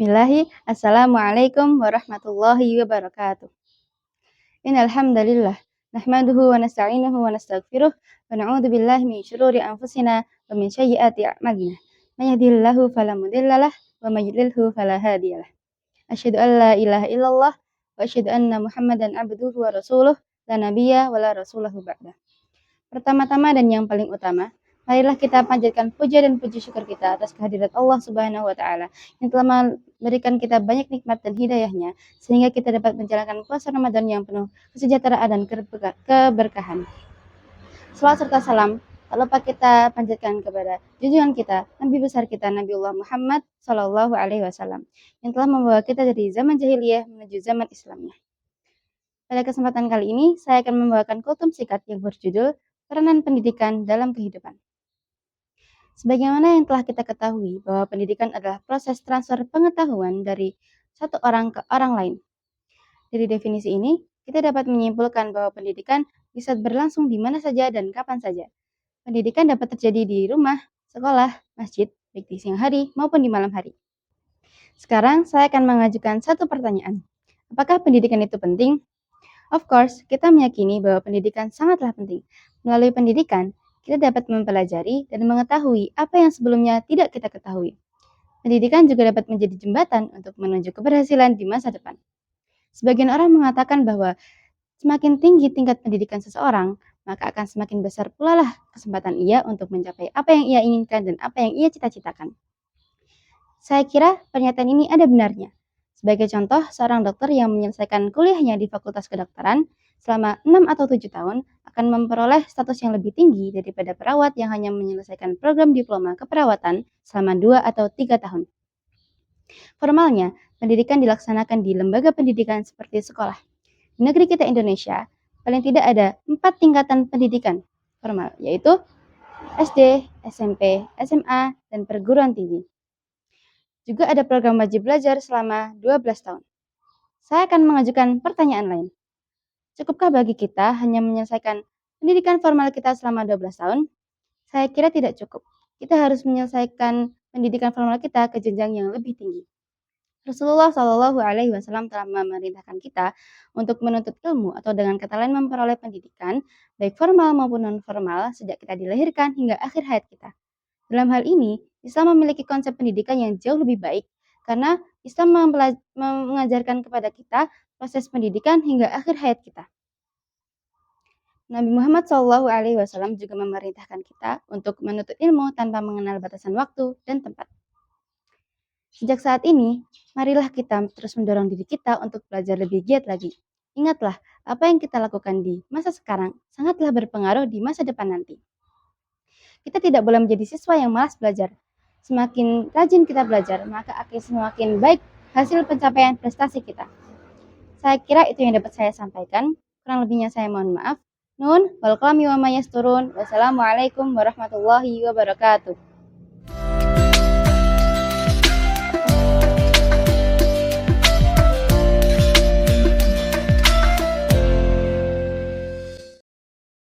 Assalamualaikum warahmatullahi wabarakatuh. Innal hamdalillah nahmaduhu wa nasta'inuhu wa nastaghfiruh wa na'udzu billahi min syururi anfusina wa min sayyiati a'malina. May yahdihillahu fala mudhillalah wa may yudlilhu fala hadiyalah. Asyhadu an la ilaha illallah wa asyhadu anna Muhammadan abduhu wa rasuluh la nabiyya wa la rasulahu ba'da. Pertama-tama dan yang paling utama, marilah kita panjatkan puja dan puji syukur kita atas kehadirat Allah Subhanahu wa taala yang telah memberikan kita banyak nikmat dan hidayahnya sehingga kita dapat menjalankan puasa Ramadan yang penuh kesejahteraan dan keberkahan. Salawat serta salam tak lupa kita panjatkan kepada junjungan kita, Nabi besar kita Nabiullah Muhammad Sallallahu Alaihi Wasallam yang telah membawa kita dari zaman jahiliyah menuju zaman Islamnya. Pada kesempatan kali ini, saya akan membawakan kultum sikat yang berjudul Peranan Pendidikan dalam Kehidupan. Sebagaimana yang telah kita ketahui bahwa pendidikan adalah proses transfer pengetahuan dari satu orang ke orang lain. Dari definisi ini, kita dapat menyimpulkan bahwa pendidikan bisa berlangsung di mana saja dan kapan saja. Pendidikan dapat terjadi di rumah, sekolah, masjid, baik di siang hari maupun di malam hari. Sekarang saya akan mengajukan satu pertanyaan. Apakah pendidikan itu penting? Of course, kita meyakini bahwa pendidikan sangatlah penting. Melalui pendidikan, kita dapat mempelajari dan mengetahui apa yang sebelumnya tidak kita ketahui. Pendidikan juga dapat menjadi jembatan untuk menuju keberhasilan di masa depan. Sebagian orang mengatakan bahwa semakin tinggi tingkat pendidikan seseorang, maka akan semakin besar pula lah kesempatan ia untuk mencapai apa yang ia inginkan dan apa yang ia cita-citakan. Saya kira pernyataan ini ada benarnya. Sebagai contoh, seorang dokter yang menyelesaikan kuliahnya di Fakultas Kedokteran selama 6 atau 7 tahun akan memperoleh status yang lebih tinggi daripada perawat yang hanya menyelesaikan program diploma keperawatan selama 2 atau 3 tahun. Formalnya, pendidikan dilaksanakan di lembaga pendidikan seperti sekolah. Di negeri kita Indonesia, paling tidak ada 4 tingkatan pendidikan formal, yaitu SD, SMP, SMA, dan perguruan tinggi. Juga ada program wajib belajar selama 12 tahun. Saya akan mengajukan pertanyaan lain. Cukupkah bagi kita hanya menyelesaikan pendidikan formal kita selama 12 tahun? Saya kira tidak cukup. Kita harus menyelesaikan pendidikan formal kita ke jenjang yang lebih tinggi. Rasulullah Shallallahu Alaihi Wasallam telah memerintahkan kita untuk menuntut ilmu atau dengan kata lain memperoleh pendidikan baik formal maupun non formal sejak kita dilahirkan hingga akhir hayat kita. Dalam hal ini, Islam memiliki konsep pendidikan yang jauh lebih baik karena Islam mengajarkan kepada kita proses pendidikan hingga akhir hayat kita. Nabi Muhammad SAW juga memerintahkan kita untuk menuntut ilmu tanpa mengenal batasan waktu dan tempat. Sejak saat ini, marilah kita terus mendorong diri kita untuk belajar lebih giat lagi. Ingatlah, apa yang kita lakukan di masa sekarang sangatlah berpengaruh di masa depan nanti. Kita tidak boleh menjadi siswa yang malas belajar. Semakin rajin kita belajar, maka akan semakin baik hasil pencapaian prestasi kita. Saya kira itu yang dapat saya sampaikan. Kurang lebihnya saya mohon maaf. Nun, wal qalami wa ma yasturun. Wassalamualaikum warahmatullahi wabarakatuh.